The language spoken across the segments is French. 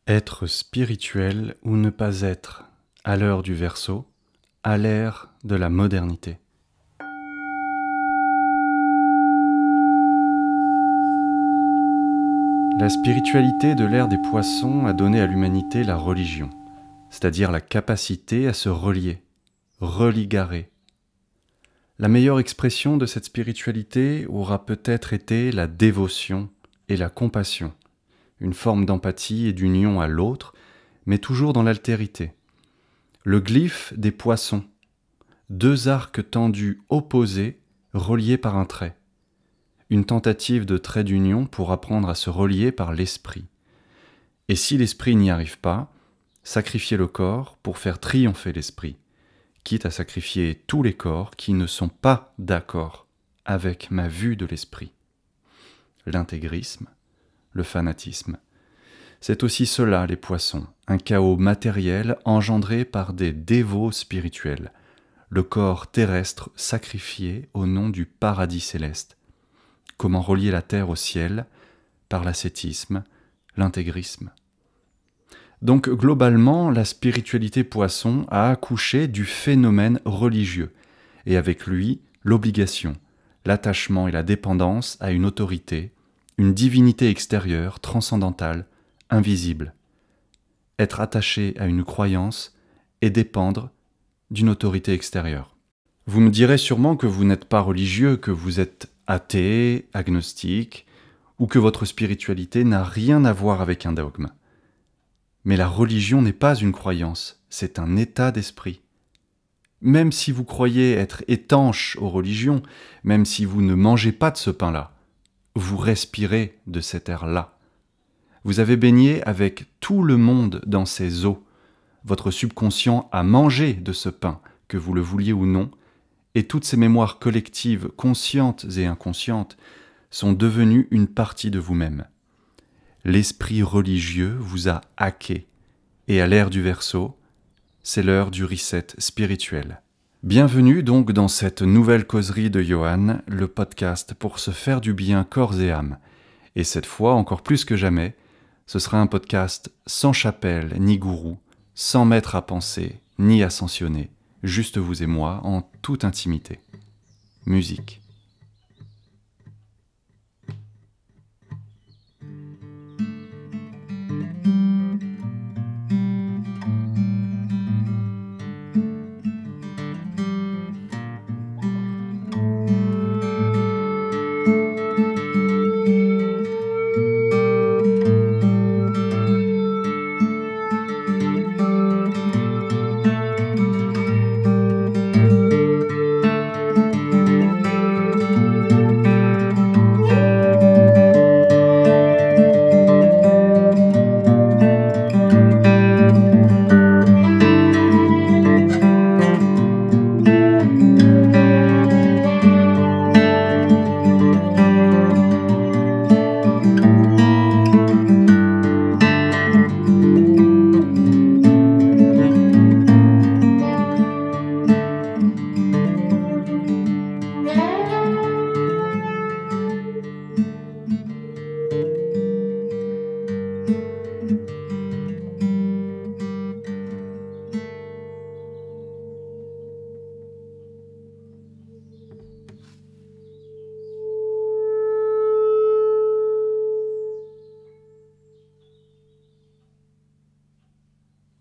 Être spirituel ou ne pas être, à l'heure du Verseau, à l'ère de la modernité. La spiritualité de l'ère des Poissons a donné à l'humanité la religion, c'est-à-dire la capacité à se relier, religarer. La meilleure expression de cette spiritualité aura peut-être été la dévotion et la compassion, une forme d'empathie et d'union à l'autre, mais toujours dans l'altérité. Le glyphe des Poissons, deux arcs tendus opposés, reliés par un trait. Une tentative de trait d'union pour apprendre à se relier par l'esprit. Et si l'esprit n'y arrive pas, sacrifier le corps pour faire triompher l'esprit, quitte à sacrifier tous les corps qui ne sont pas d'accord avec ma vue de l'esprit. L'intégrisme, le fanatisme. C'est aussi cela, les Poissons, un chaos matériel engendré par des dévots spirituels, le corps terrestre sacrifié au nom du paradis céleste. Comment relier la terre au ciel par l'ascétisme, l'intégrisme. Donc globalement, la spiritualité Poisson a accouché du phénomène religieux, et avec lui, l'obligation, l'attachement et la dépendance à une autorité, une divinité extérieure, transcendantale, invisible. Être attaché à une croyance et dépendre d'une autorité extérieure. Vous me direz sûrement que vous n'êtes pas religieux, que vous êtes athée, agnostique, ou que votre spiritualité n'a rien à voir avec un dogme. Mais la religion n'est pas une croyance, c'est un état d'esprit. Même si vous croyez être étanche aux religions, même si vous ne mangez pas de ce pain-là, vous respirez de cet air-là. Vous avez baigné avec tout le monde dans ces eaux. Votre subconscient a mangé de ce pain, que vous le vouliez ou non, et toutes ces mémoires collectives, conscientes et inconscientes, sont devenues une partie de vous-même. L'esprit religieux vous a hacké, et à l'ère du Verseau, c'est l'heure du reset spirituel. Bienvenue donc dans cette nouvelle causerie de Johan, le podcast pour se faire du bien corps et âme. Et cette fois, encore plus que jamais, ce sera un podcast sans chapelle ni gourou, sans maître à penser ni ascensionner, juste vous et moi, en toute intimité. Musique.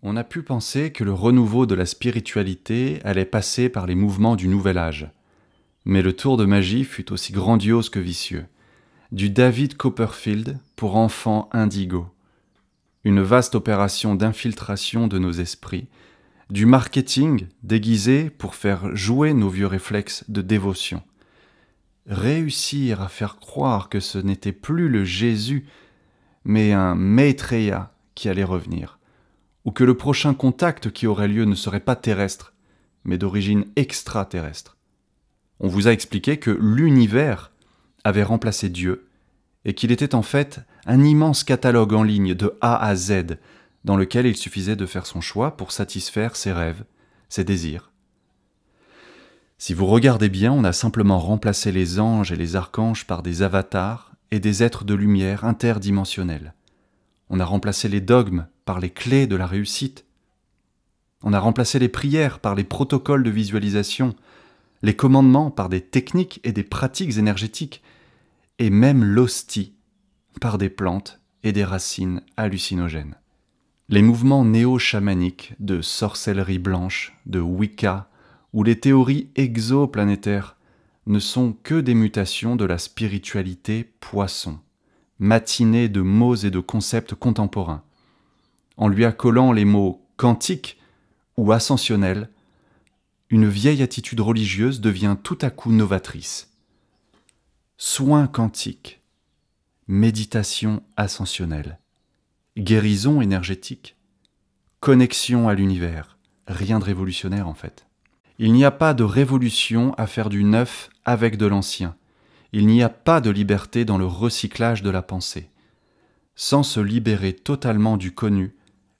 On a pu penser que le renouveau de la spiritualité allait passer par les mouvements du Nouvel Âge. Mais le tour de magie fut aussi grandiose que vicieux. Du David Copperfield pour enfants indigo. Une vaste opération d'infiltration de nos esprits. Du marketing déguisé pour faire jouer nos vieux réflexes de dévotion. Réussir à faire croire que ce n'était plus le Jésus, mais un Maitreya qui allait revenir. Ou que le prochain contact qui aurait lieu ne serait pas terrestre, mais d'origine extraterrestre. On vous a expliqué que l'univers avait remplacé Dieu, et qu'il était en fait un immense catalogue en ligne de A à Z, dans lequel il suffisait de faire son choix pour satisfaire ses rêves, ses désirs. Si vous regardez bien, on a simplement remplacé les anges et les archanges par des avatars et des êtres de lumière interdimensionnels. On a remplacé les dogmes par les clés de la réussite. On a remplacé les prières par les protocoles de visualisation, les commandements par des techniques et des pratiques énergétiques, et même l'hostie par des plantes et des racines hallucinogènes. Les mouvements néo-chamaniques de sorcellerie blanche, de Wicca, ou les théories exoplanétaires ne sont que des mutations de la spiritualité poisson, matinée de mots et de concepts contemporains. En lui accolant les mots quantique ou ascensionnel, une vieille attitude religieuse devient tout à coup novatrice. Soins quantiques, méditation ascensionnelle, guérison énergétique, connexion à l'univers, rien de révolutionnaire en fait. Il n'y a pas de révolution à faire du neuf avec de l'ancien. Il n'y a pas de liberté dans le recyclage de la pensée. Sans se libérer totalement du connu,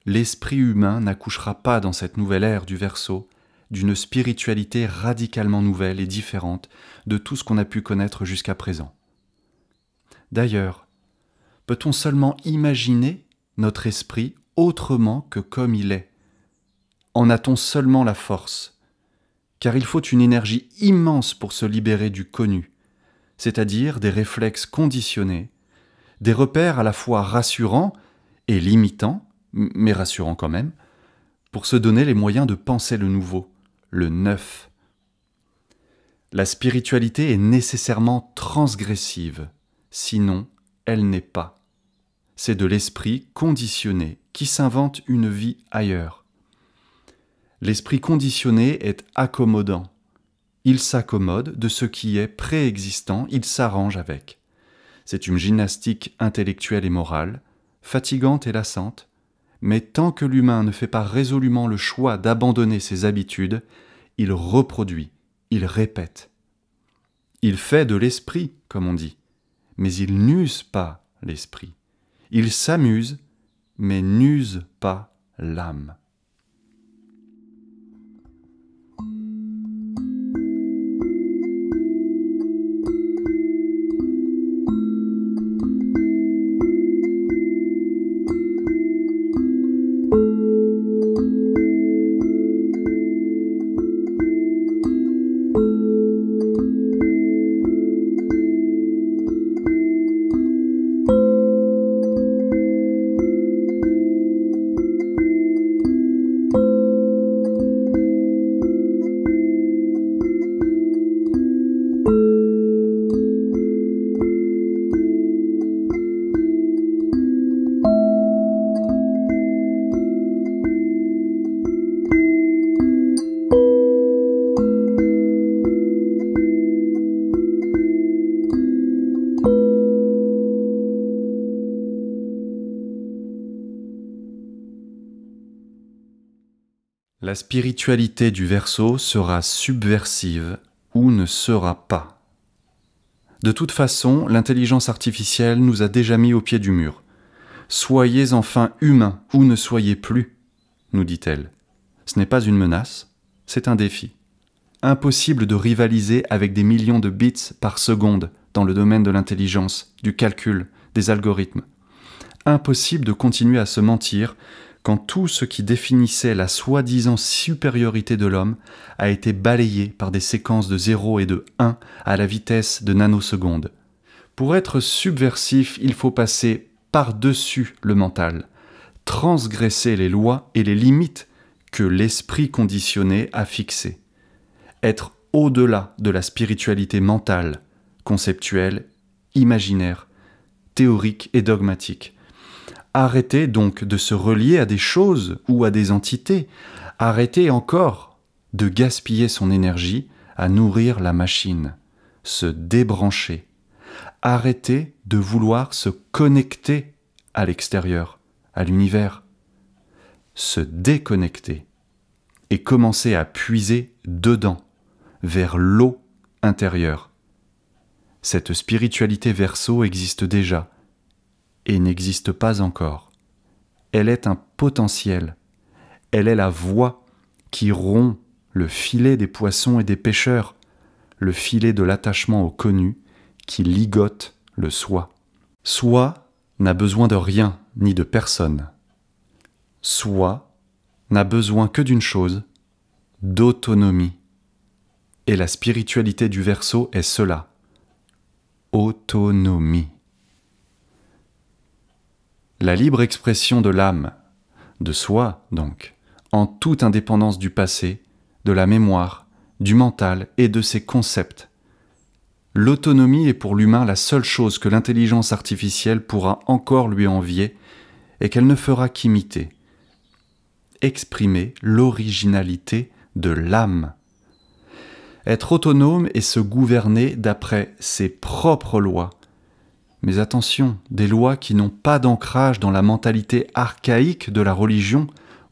l'esprit humain n'accouchera pas dans cette nouvelle ère du Verseau d'une spiritualité radicalement nouvelle et différente de tout ce qu'on a pu connaître jusqu'à présent. D'ailleurs, peut-on seulement imaginer notre esprit autrement que comme il est? En a-t-on seulement la force? Car il faut une énergie immense pour se libérer du connu, c'est-à-dire des réflexes conditionnés, des repères à la fois rassurants et limitants, mais rassurants quand même, pour se donner les moyens de penser le nouveau, le neuf. La spiritualité est nécessairement transgressive, sinon elle n'est pas. C'est de l'esprit conditionné qui s'invente une vie ailleurs. L'esprit conditionné est accommodant. Il s'accommode de ce qui est préexistant, il s'arrange avec. C'est une gymnastique intellectuelle et morale, fatigante et lassante, mais tant que l'humain ne fait pas résolument le choix d'abandonner ses habitudes, il reproduit, il répète. Il fait de l'esprit, comme on dit, mais il n'use pas l'esprit. Il s'amuse, mais n'use pas l'âme. La spiritualité du Verseau sera subversive ou ne sera pas. De toute façon, l'intelligence artificielle nous a déjà mis au pied du mur. Soyez enfin humains ou ne soyez plus, nous dit-elle. Ce n'est pas une menace, c'est un défi. Impossible de rivaliser avec des millions de bits par seconde dans le domaine de l'intelligence, du calcul, des algorithmes. Impossible de continuer à se mentir quand tout ce qui définissait la soi-disant supériorité de l'homme a été balayé par des séquences de 0 et de 1 à la vitesse de nanosecondes. Pour être subversif, il faut passer par-dessus le mental, transgresser les lois et les limites que l'esprit conditionné a fixées, être au-delà de la spiritualité mentale, conceptuelle, imaginaire, théorique et dogmatique. Arrêtez donc de se relier à des choses ou à des entités. Arrêtez encore de gaspiller son énergie à nourrir la machine, se débrancher. Arrêtez de vouloir se connecter à l'extérieur, à l'univers. Se déconnecter et commencer à puiser dedans, vers l'eau intérieure. Cette spiritualité Verseau existe déjà et n'existe pas encore. Elle est un potentiel. Elle est la voie qui rompt le filet des poissons et des pêcheurs, le filet de l'attachement au connu qui ligote le soi. Soi n'a besoin de rien ni de personne. Soi n'a besoin que d'une chose, d'autonomie. Et la spiritualité du Verseau est cela, autonomie. La libre expression de l'âme, de soi donc, en toute indépendance du passé, de la mémoire, du mental et de ses concepts. L'autonomie est pour l'humain la seule chose que l'intelligence artificielle pourra encore lui envier et qu'elle ne fera qu'imiter. Exprimer l'originalité de l'âme. Être autonome et se gouverner d'après ses propres lois. Mais attention, des lois qui n'ont pas d'ancrage dans la mentalité archaïque de la religion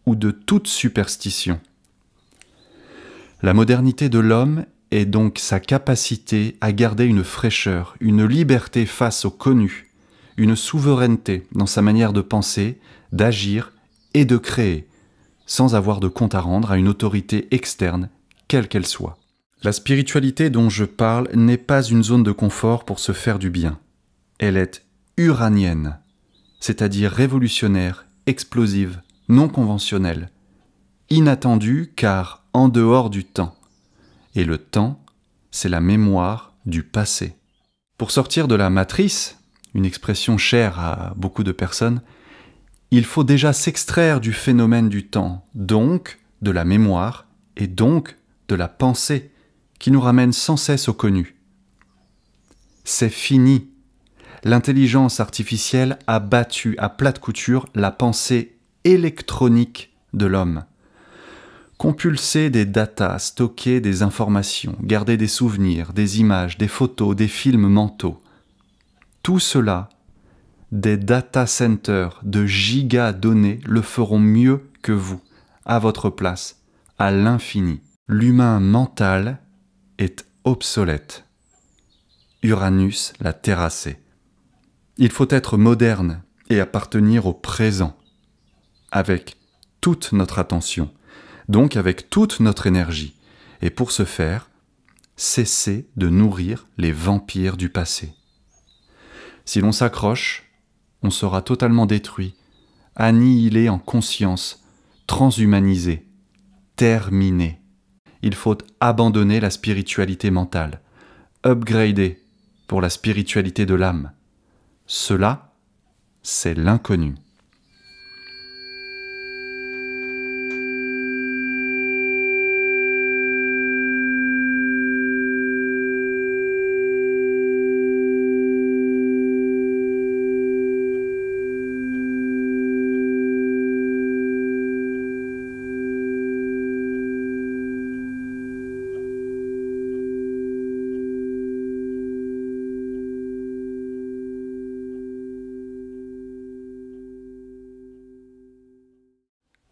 ou de toute superstition. La modernité de l'homme est donc sa capacité à garder une fraîcheur, une liberté face au connu, une souveraineté dans sa manière de penser, d'agir et de créer, sans avoir de compte à rendre à une autorité externe, quelle qu'elle soit. La spiritualité dont je parle n'est pas une zone de confort pour se faire du bien. Elle est uranienne, c'est-à-dire révolutionnaire, explosive, non conventionnelle, inattendue car en dehors du temps. Et le temps, c'est la mémoire du passé. Pour sortir de la matrice, une expression chère à beaucoup de personnes, il faut déjà s'extraire du phénomène du temps, donc de la mémoire et donc de la pensée, qui nous ramène sans cesse au connu. C'est fini. L'intelligence artificielle a battu à plate couture la pensée électronique de l'homme. Compulser des datas, stocker des informations, garder des souvenirs, des images, des photos, des films mentaux. Tout cela, des data centers de gigadonnées le feront mieux que vous, à votre place, à l'infini. L'humain mental est obsolète. Uranus l'a terrassé. Il faut être moderne et appartenir au présent, avec toute notre attention, donc avec toute notre énergie, et pour ce faire, cesser de nourrir les vampires du passé. Si l'on s'accroche, on sera totalement détruit, annihilé en conscience, transhumanisé, terminé. Il faut abandonner la spiritualité mentale, upgrader pour la spiritualité de l'âme. Cela, c'est l'inconnu.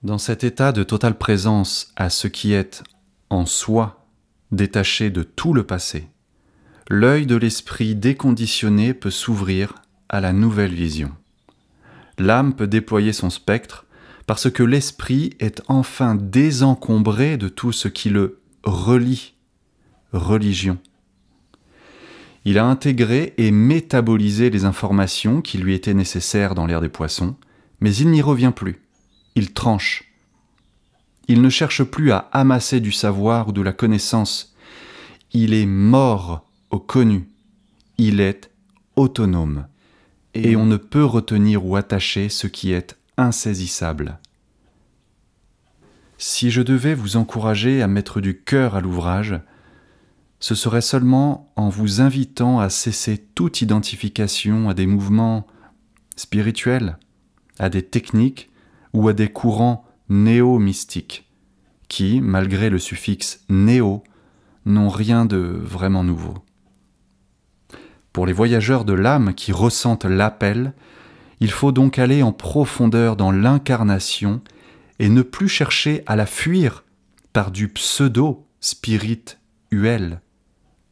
Dans cet état de totale présence à ce qui est en soi, détaché de tout le passé, l'œil de l'esprit déconditionné peut s'ouvrir à la nouvelle vision. L'âme peut déployer son spectre parce que l'esprit est enfin désencombré de tout ce qui le relie, religion. Il a intégré et métabolisé les informations qui lui étaient nécessaires dans l'ère des poissons, mais il n'y revient plus. Il tranche. Il ne cherche plus à amasser du savoir ou de la connaissance. Il est mort au connu. Il est autonome. Et on ne peut retenir ou attacher ce qui est insaisissable. Si je devais vous encourager à mettre du cœur à l'ouvrage, ce serait seulement en vous invitant à cesser toute identification à des mouvements spirituels, à des techniques ou à des courants néo-mystiques, qui, malgré le suffixe « néo », n'ont rien de vraiment nouveau. Pour les voyageurs de l'âme qui ressentent l'appel, il faut donc aller en profondeur dans l'incarnation et ne plus chercher à la fuir par du pseudo-spirituel,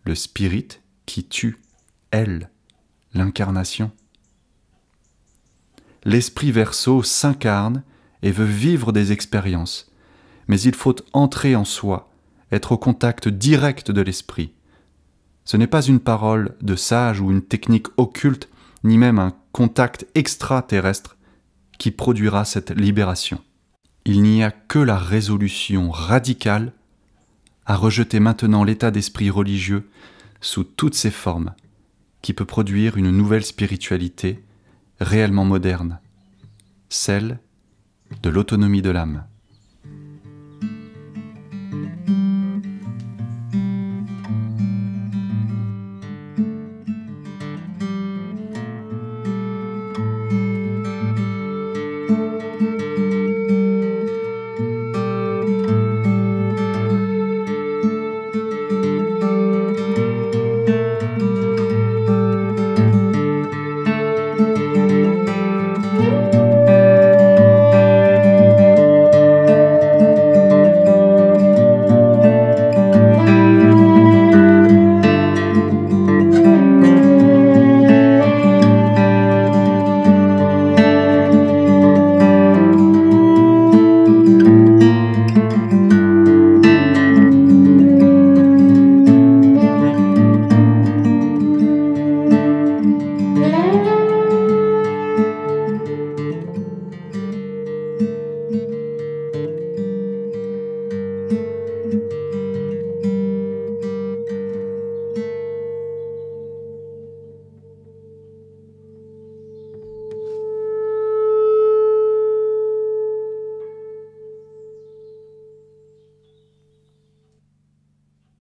le spirit qui tue, elle, l'incarnation. L'esprit Verseau s'incarne et veut vivre des expériences, mais il faut entrer en soi, être au contact direct de l'esprit. Ce n'est pas une parole de sage ou une technique occulte, ni même un contact extraterrestre qui produira cette libération. il n'y a que la résolution radicale à rejeter maintenant l'état d'esprit religieux sous toutes ses formes, qui peut produire une nouvelle spiritualité réellement moderne, celle de l'autonomie de l'âme.